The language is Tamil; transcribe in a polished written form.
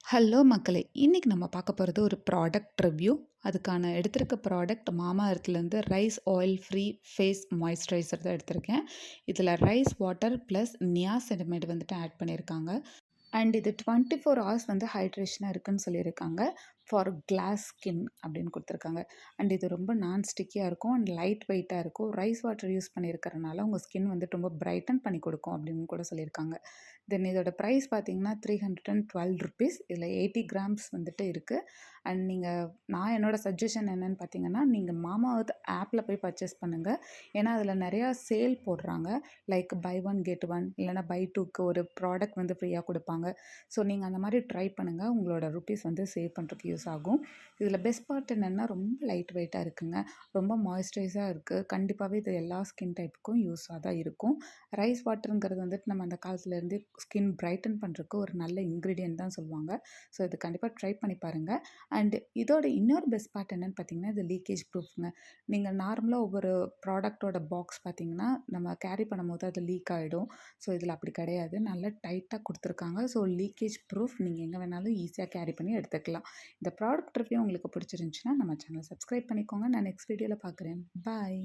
ஹலோ மக்களே! இன்னைக்கு நம்ம பார்க்க போறது ஒரு ப்ராடக்ட் ரிவ்யூ. அதுக்கான எடுத்திருக்க ப்ராடக்ட் மாமா எர்த்லேருந்து rice oil free face moisturiser தான் எடுத்திருக்கேன். இதில ரைஸ் வாட்டர் ப்ளஸ் நியாசினமைட் வந்துட்டு ஆட் பண்ணியிருக்காங்க. அண்ட் இது 24 ஹவர்ஸ் வந்து ஹைட்ரேஷனா இருக்குன்னு சொல்லியிருக்காங்க. ஃபார் கிளாஸ் ஸ்கின் அப்படின்னு குடுத்துருக்காங்க. அண்ட் இது ரொம்ப நான் ஸ்டிக்கியா இருக்கும். அண்ட் லைட் வெயிட்டா இருக்கும். ரைஸ் வாட்டர் யூஸ் பண்ணியிருக்கிறனால உங்க ஸ்கின் வந்துட்டு ரொம்ப பிரைட்டன் பண்ணி கொடுக்கும் அப்படின்னு கூட சொல்லியிருக்காங்க. தென் இதோட ப்ரைஸ் பார்த்தீங்கன்னா ₹312. இதில 80 கிராம்ஸ் வந்துட்டு இருக்கு. அண்ட் நான் என்னோட சஜஷன் என்னன்னு பார்த்தீங்கன்னா, நீங்க மாமா எர்த் ஆப்ல போய் பர்ச்சேஸ் பண்ணுங்க. ஏன்னா அதில நெறையா சேல் போடுறாங்க. Like buy one get one இல்லைனா பை 2க்கு ஒரு ப்ராடக்ட் வந்து ஃப்ரீயா குடுப்பாங்க. ஸோ நீங்கள் அந்த மாதிரி ட்ரை பண்ணுங்கள். உங்களோட ருப்பீஸ் வந்து சேவ் பண்ணுறதுக்கு யூஸ் ஆகும். இதில் பெஸ்ட் பார்ட் என்னென்னா ரொம்ப லைட் வெயிட்டாக இருக்குங்க. ரொம்ப மாய்ஸ்சரைஸாக இருக்குது. கண்டிப்பாகவே இது எல்லா ஸ்கின் டைப்புக்கும் யூஸாக தான் இருக்கும். ரைஸ் வாட்டருங்கிறது வந்துட்டு நம்ம அந்த காலத்துலேருந்தே ஸ்கின் பிரைட்டன் பண்ணுறதுக்கு ஒரு நல்ல இன்க்ரீடியன்ட் தான் சொல்லுவாங்க. ஸோ இது கண்டிப்பாக ட்ரை பண்ணி பாருங்கள். அண்ட் இதோட இன்னொரு பெஸ்ட் பார்ட் என்னென்னு பார்த்தீங்கன்னா, இது லீக்கேஜ் ப்ரூஃப்ங்க. நீங்கள் நார்மலாக ஒவ்வொரு ப்ராடக்ட்டோட பாக்ஸ் பார்த்தீங்கன்னா, நம்ம கேரி பண்ணும்போது அது லீக் ஆகிடும். ஸோ இதில் அப்படி கிடையாது. நல்லா டைட்டாக கொடுத்துருக்காங்க. ஸோ லீக்கேஜ் ப்ரூஃப் நீங்கள் எங்கே வேணாலும் ஈஸியாக கேரி பண்ணி எடுத்துக்கலாம். இந்த ப்ராடக்ட் ரிவ்யூ உங்களுக்கு பிடிச்சிருந்துச்சுன்னா நம்ம சேனல் சப்ஸ்கிரைப் பண்ணிக்கோங்க. நான் நெக்ஸ்ட் வீடியோவில் பார்க்குறேன். பாய்.